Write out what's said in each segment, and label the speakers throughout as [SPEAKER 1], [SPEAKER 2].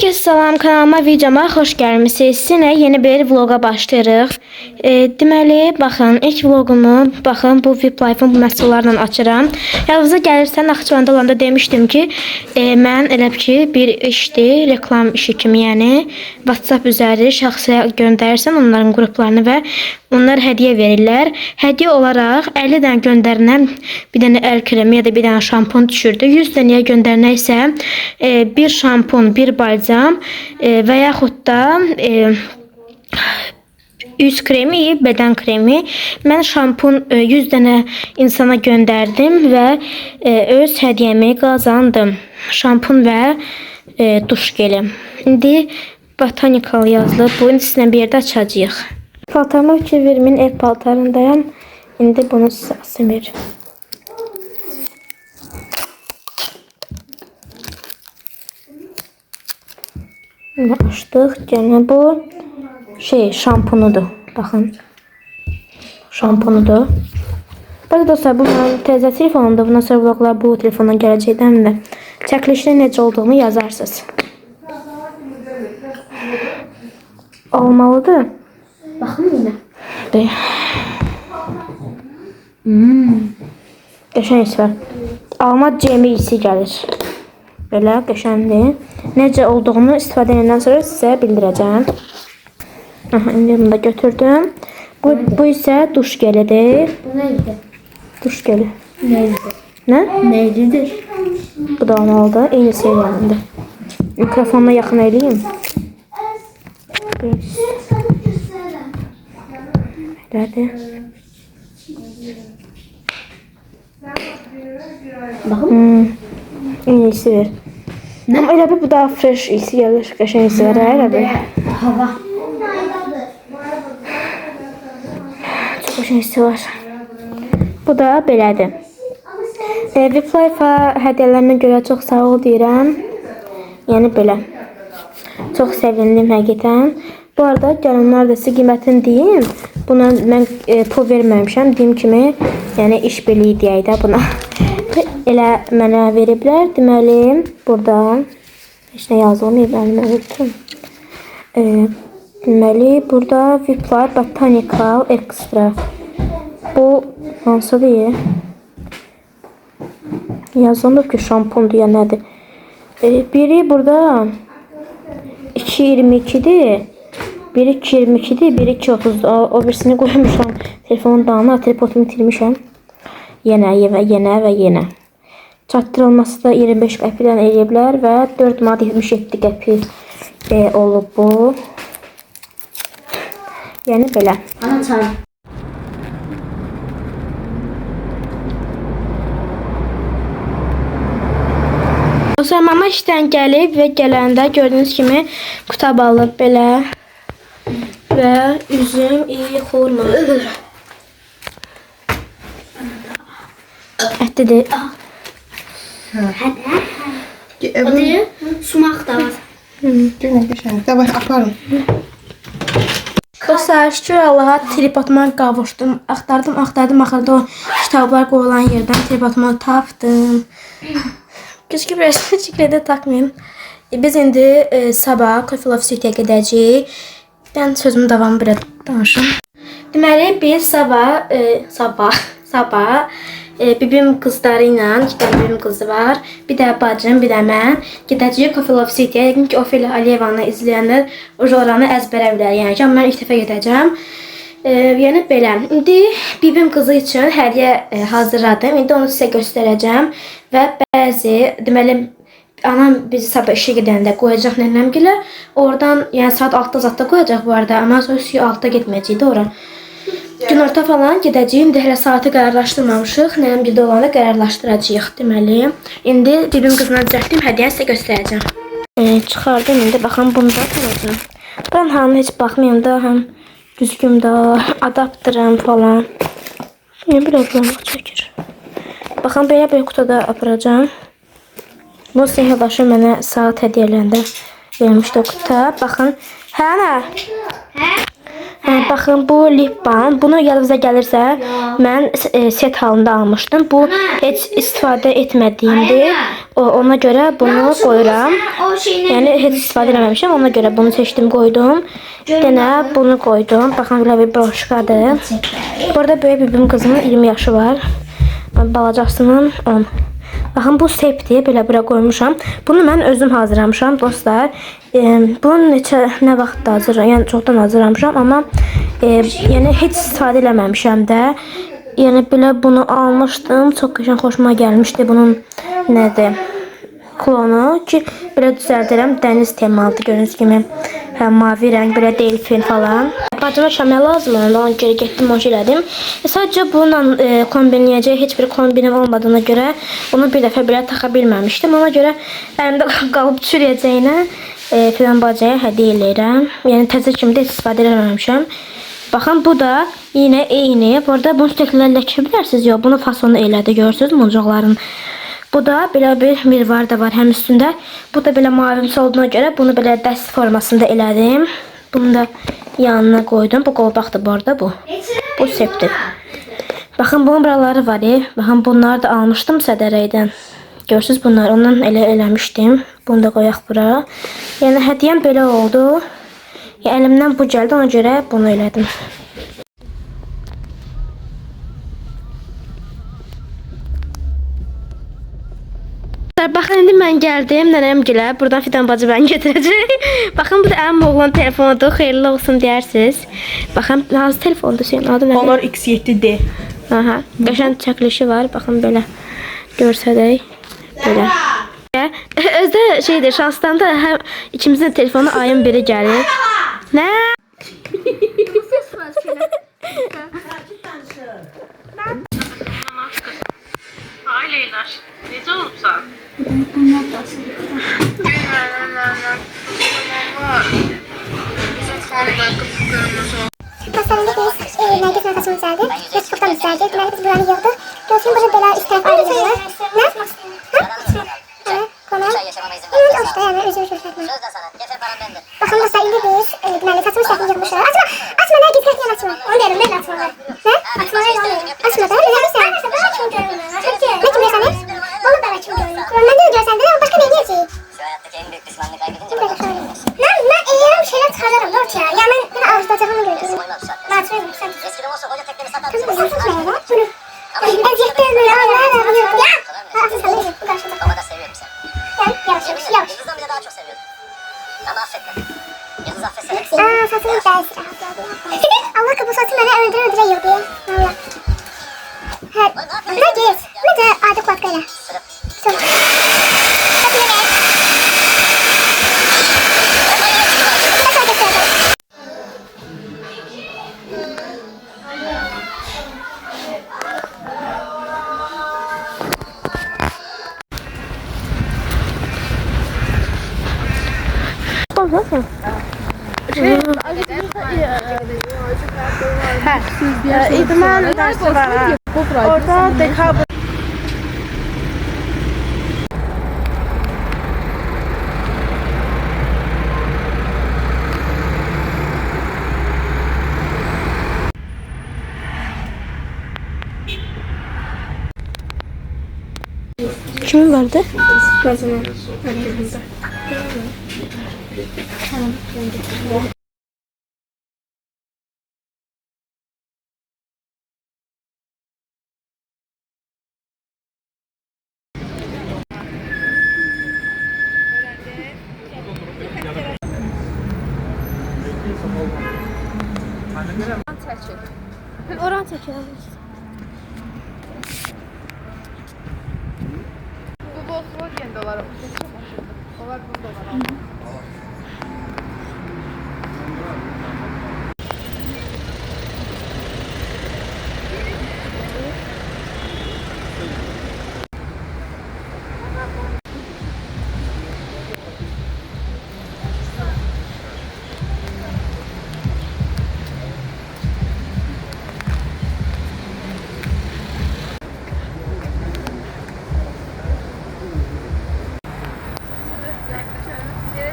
[SPEAKER 1] Herkese salam, kanalıma, videoma xoş gəlmisiniz. Sizinlə yeni bir vloga başlayırıq. Deməli, baxın, ilk vlogumu, baxın, bu VIP Life-ın bu məhsullarla açıram. Yalnızca gəlirsən, Naxçıvanda olanda demişdim ki, mən elə ki, bir işdir, reklam işi kimi, yəni WhatsApp üzəri şəxsə göndərirsən onların qruplarını və onlar hədiyyə verirlər. Hədiyyə olaraq 50 dənə göndərinən bir dənə əl kremi ya da bir dənə şampun düşürdü. 100 dənəyə göndərinə isə bir şampun, bir balzam və yaxud da yüz kremi, bədən kremi. Mən şampun 100 dənə insana göndərdim və öz hədiyyəmi qazandım. Şampun və duş geli. İndi Botanical yazılıb. Bu ikisindən bir yerdə açacağıq. Paltarıma fikir vermin, ev paltarındayım. İndi bunu sizə asımır. Açdıq. Gene bu şampunudur. Baxın. Şampunudur. Bakın dostlar, bu mənim təzə telefonumda. Bundan sonra vloglar bu telefondan gələcəkdən də çəkilişdə necə olduğunu yazarsınız. Olmalıdır.
[SPEAKER 2] Baxın yine.
[SPEAKER 1] Qəşəng isi var. Alma cemi isi gəlir. Belə qəşəngdir. Necə olduğunu istifadə edəndən sonra sizə bildirəcəm. İndi bunu da götürdüm. Bu isə duş gelidir.
[SPEAKER 2] Bu neydi?
[SPEAKER 1] Duş geli.
[SPEAKER 2] Neydi?
[SPEAKER 1] Nə?
[SPEAKER 2] Neydidir?
[SPEAKER 1] Bu da olmalıdır. Eyni seriyandır. Mikrofonla yaxın eləyim. Belədir.
[SPEAKER 2] Baxın.
[SPEAKER 1] Eyni isi ver. Amma elə bir bu daha fresh isi gəlir. Qəşəng isi var. Elə bir.
[SPEAKER 2] Hava.
[SPEAKER 1] Çox qəşəng isi var. Bu da belədir. VIP Life-a hədiyyələrinə görə çox sağ ol deyirəm. Yəni belə. Çox sevindim həqiqətən. Bu arada gələnlər də sizə qiymətini deyim. Buna mən pul verməmişəm. Deyim kimi, yəni iş birliyi deyək də buna. Elə mənə veriblər. Deməli, burada heç nə yazılmayıb, mən unutdum. Deməli, burada VIP Life Botanical Extra. Bu hansı deyir? Yazılmır ki, şampundur ya nədir? Biri burada 2.22'dir. Biri 2.22'dir, biri 2.30'dur. O birisini qoymuşam. Telefonun dağına, tripodumu itirmişəm. Yenə. Çatdırılması da 25 qəpikdən eləyiblər və 4 manat 77 qəpik olub bu. Yəni belə.
[SPEAKER 2] Ana çay.
[SPEAKER 1] O zaman mama işdən gəlib və gələndə gördüyünüz kimi qutab alıb belə və üzüm iyi xurma. Ətlidir.
[SPEAKER 2] Hadi. Sumak da var.
[SPEAKER 3] Davay aparın.
[SPEAKER 1] Dostlar, şükür Allaha tripoduma qavuşdum. Axtardım. Axırda o kitablar qoyulan yerdən tripodumu tapdım. Keşke biraz çikolata takmayayım. Biz indi sabah Coffee Love City'yə gedəcəyik. Ben sözümü davam bir danışım. Deməli, biz sabah bibim qızları ilə, 2 dənə bibim qızı var. Bir də bacım, bir də mən gedəcəyik Coffee Love City'yə. Yəqin ki, Ofelia Aliyevanı izləyənlər oranı əzbərə bilər. Yəni ki, mən ilk dəfə gedəcəm. Yəni belə. İndi bibim qızı üçün hədiyyə hazırladım. İndi onu sizə göstərəcəm və bəzi, deməli, anam bizi sabah işə gedəndə qoyacaq nənəmgilə. Oradan, yəni saat 6-da zatda qoyacaq bu arada, amma sonra 6-da getməyəcəkdi ora. Günorta falan gedəcəyik. İndi hələ saatı qərarlaşdırmamışıq. Nənəmgilə olanda qərarlaşdıracağıq deməli. İndi bibim qızına düzəltdim, hədiyyəni sizə göstərəcəm. Çıxardım indi, baxın bunda qalacaq. Ben hamı heç baxmayayım da, həm düzgün da, adaptırım falan. Niyə biraz bulanıq çəkir? Baxın, belə kutuda aparacağım. Bu sehirdaşı mənə saat hədiyyələndə vermişdi o kutuda. Baxın. Hə? Baxın bu lip balm. Bunu yadınıza gəlirsə, mən set halında almışdım. Bu heç istifadə etmədiyimdir. Ona görə bunu qoyuram.
[SPEAKER 2] O şeyini
[SPEAKER 1] Yəni heç istifadə etməmişəm. Ona görə bunu seçdim, qoydum. Bir dənə bunu qoydum. Baxın belə bir broşkadır. Burada böyük bibim qızımın 20 yaşı var. Balacasının 10. Baxın bu sepdir, belə bura qoymuşam. Bunu mən özüm hazırlamışam dostlar. Bunun nə vaxtda hazırlamışam, yəni çoxdan hazırlamışam, amma yəni heç istifadə eləməmişəm də. Yəni belə bunu almışdım. Çox qəşəng xoşuma gəlmişdi bunun nədir? Klonu ki, belə düzəldirəm. Dəniz temalıdır gördüyünüz kimi. Hə, mavi rəng, belə delfin falan. Bacıma şamel lazım oldu, ona görə getdim monş elədim. Sadəcə bununla kombinləyəcək heç bir kombinim olmadığına görə onu bir dəfə belə taxa bilməmişdim. Ona görə əlimdə qalıb çürüyəcəyinə filan bacaya hədiyyə eləyirəm. Yəni təzə kimi də istifadə eləməmişəm. Baxın bu da yine eyni. Bu arada bunu təkrar ləkə bilərsiniz. Yox, bunu fasonu elədi, görürsünüz muncaqların. Bu da belə bir mirvar da var həm üstündə. Bu da belə mavimsi olduğuna görə bunu belə dəst formasında elədim. Bunu da yanına qoydum. Bu qolbaqdır bu arada bu. Bu sepdir. Baxın bunun buraları var. Baxın bunları da almışdım Sədərəydən. Görürsünüz bunlar ondan elə eləmişdim. Bunu da qoyaq bura. Yəni hədiyyəm belə oldu. Yəni əlimdən bu gəldi, ona görə bunu elədim. Baxın indi mən gəldim nənəmgilə. Buradan Fidan bacı bəni götürəcək. Baxın bu da əlim oğlan telefonudur. Xeyirli olsun deyirsiniz. Baxın hansı telefondur senin adı nədir?
[SPEAKER 3] Honor X7D.
[SPEAKER 1] Aha, qəşəng çəkilişi var. Baxın belə görsədək. Belə. Özdə şeydir, şansdan da həm ikimizin də telefonu ayın biri gəlir. Nə?
[SPEAKER 4] Aileyler, necə olubsan?
[SPEAKER 5] Hastanede biz Nergis rotasyon isterdi. Yatıklıktan isterdi. Demek biz buranı yığdık. Göğsünün burada böyle üst taraf ayrı yazıyor. Ne? Ha? Evet, konu. Evet, o işte yani üzülür şartlar. Bakın dostlar indi biz demek saçımı şartını yığmışlar. Açma! Açma Nergis kaçmayan açma. Onu derim ben açmalar. Ne? Açmalar onu derim. Açma da öyle misin? Ben açım görünüyor. Ne kim görsen ne? Onu ben açım görünüyor. Ben de görsen de ama başka ne diyeceğim?
[SPEAKER 6] Şu hayattaki en büyük pişmanlık kaybedince böyle
[SPEAKER 5] Ben eğer şeyler çıkarırım dört ya. Ya ben ağızlayacağımı gördüm. Ben açmıyorum sen.
[SPEAKER 6] eskiden olsa hoca tekneni satar
[SPEAKER 5] Kızım
[SPEAKER 6] mısın?
[SPEAKER 5] uzun tutma ya. Bunu. Eziyetler böyle Allah'a da bunu. Ya. Aferin sana Recep bu karşıda.
[SPEAKER 6] Ama da seviyorum seni.
[SPEAKER 5] Gel yavaş
[SPEAKER 6] Yemin
[SPEAKER 5] yavaş
[SPEAKER 6] ederim
[SPEAKER 5] yavaş.
[SPEAKER 6] Yıldız'dan bile daha çok seviyordum. Ama affetme. Yıldız affetsene.
[SPEAKER 5] Satın dersi. Allah kapı satın beni öldüre öldüre yiyor diye. Valla. Evet. Ne geç. Ne de adı kulaklarıyla.
[SPEAKER 6] Sırıp.
[SPEAKER 5] Sonra. Satın evet.
[SPEAKER 3] İdman dersi var ha. Orada dekabül.
[SPEAKER 1] Kimin vardı? Oran çekiyorum.
[SPEAKER 7] Bu Volkswagen doları. Onlar bu dolar.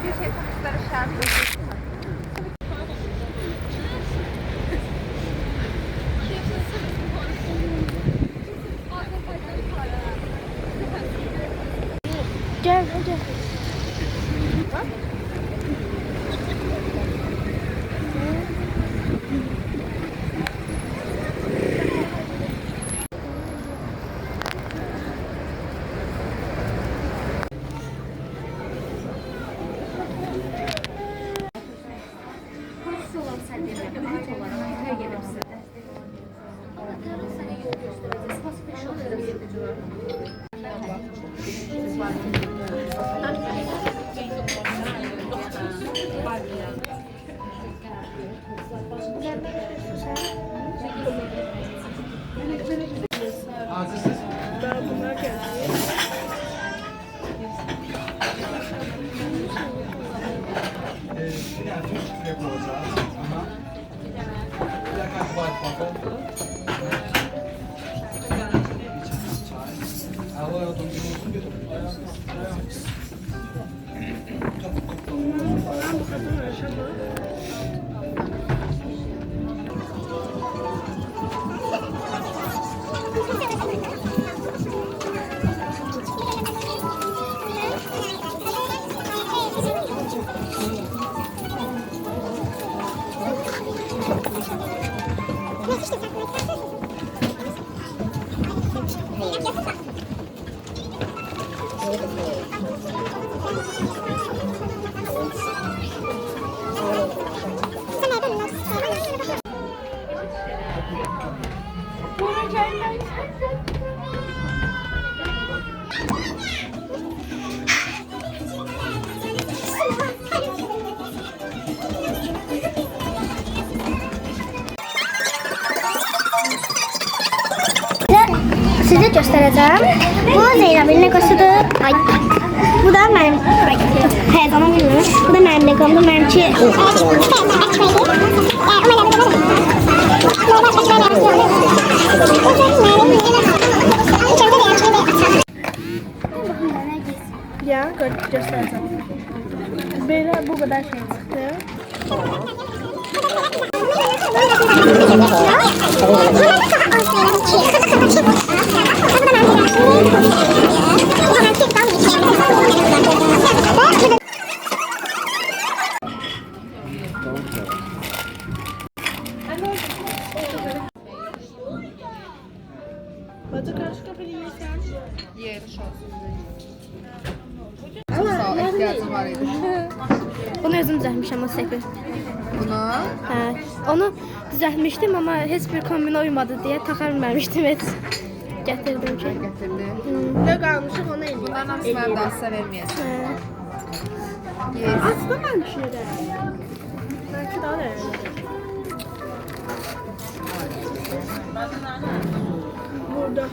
[SPEAKER 7] Bir şey konuşları şart.
[SPEAKER 5] Size göstereceğim. Bu Zeynep'in legosudur. Ay. Bu da benim heyecana bilmiyorum. Bu da benim legomdur. Benimki
[SPEAKER 3] Ya göstereceğim. Böyle bu kadar şey çıktı. Bacı karşı kapıyı yiysen.
[SPEAKER 7] Yemiş olsun. Çok sağ ol, ihtiyacım var idi.
[SPEAKER 1] Bunu özüm düzəltmişəm o səfir.
[SPEAKER 7] Bunu
[SPEAKER 1] Hə, onu düzəltmişdim amma heç bir kombinə uymadı deyə taxa bilməmişdim heç. Gətirdim ki.
[SPEAKER 7] getirdi.
[SPEAKER 3] Ne kalmışık onu eləyim.
[SPEAKER 7] Bunların hamısını ben daha size vermeyeceğim.
[SPEAKER 1] Hə.
[SPEAKER 7] Yes.
[SPEAKER 3] Aslında ben bir şey de. Belki daha da öyle. Burada.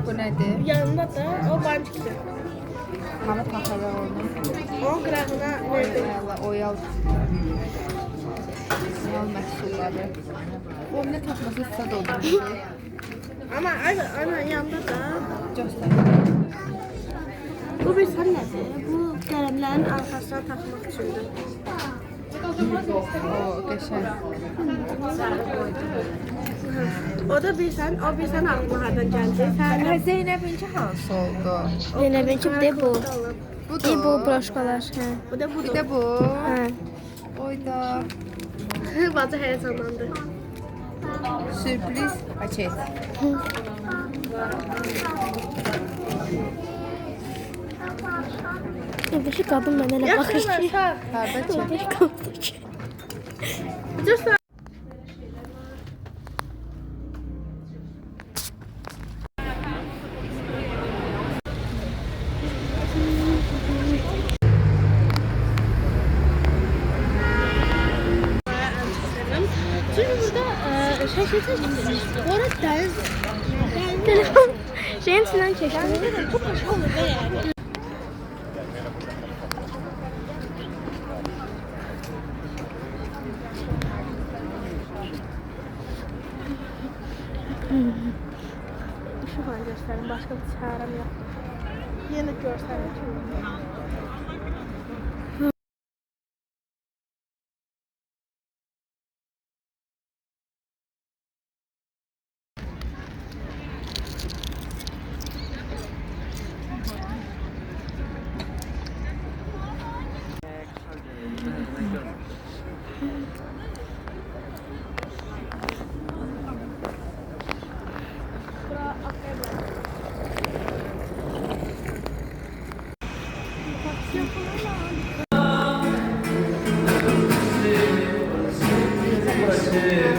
[SPEAKER 7] Bu nedir?
[SPEAKER 3] Yanında da o bancıktı.
[SPEAKER 7] Hava takarlar onu.
[SPEAKER 3] O qırağına verdim.
[SPEAKER 7] Oyal məhsulları. O ne takması istədi olur.
[SPEAKER 3] Ama ana yanında da
[SPEAKER 7] Göster.
[SPEAKER 3] bu bir sen nedir? Bu qələmlərin arxasına taxmaq üçündür.
[SPEAKER 7] O qəşəng.
[SPEAKER 3] O da bir sen, o bir sen aklıma hardan geldi. Sen
[SPEAKER 7] Hə, Zeynəbinki hansı oldu?
[SPEAKER 1] Zeynəbinki bir də bu.
[SPEAKER 7] Budur.
[SPEAKER 1] Bu broşkalar. Hə.
[SPEAKER 3] bu da bu.
[SPEAKER 7] Bir də bu.
[SPEAKER 1] Hə.
[SPEAKER 7] Oyda
[SPEAKER 3] Bacı heyecanlandı.
[SPEAKER 7] sürpriz paket.
[SPEAKER 1] Buradakı qadın mənə elə baxır ki.
[SPEAKER 7] Harda çək.
[SPEAKER 1] Buradakı qadın ki.
[SPEAKER 3] Dur Çünkü burada şaşırtıcı. Orada deniz.
[SPEAKER 1] Telefon şeyin içindən çəkdim.
[SPEAKER 3] Çok hoş olur da yani.
[SPEAKER 1] Şu an göstərim, başqa bir çarəm yox.
[SPEAKER 3] Yeni görselim.
[SPEAKER 8] seni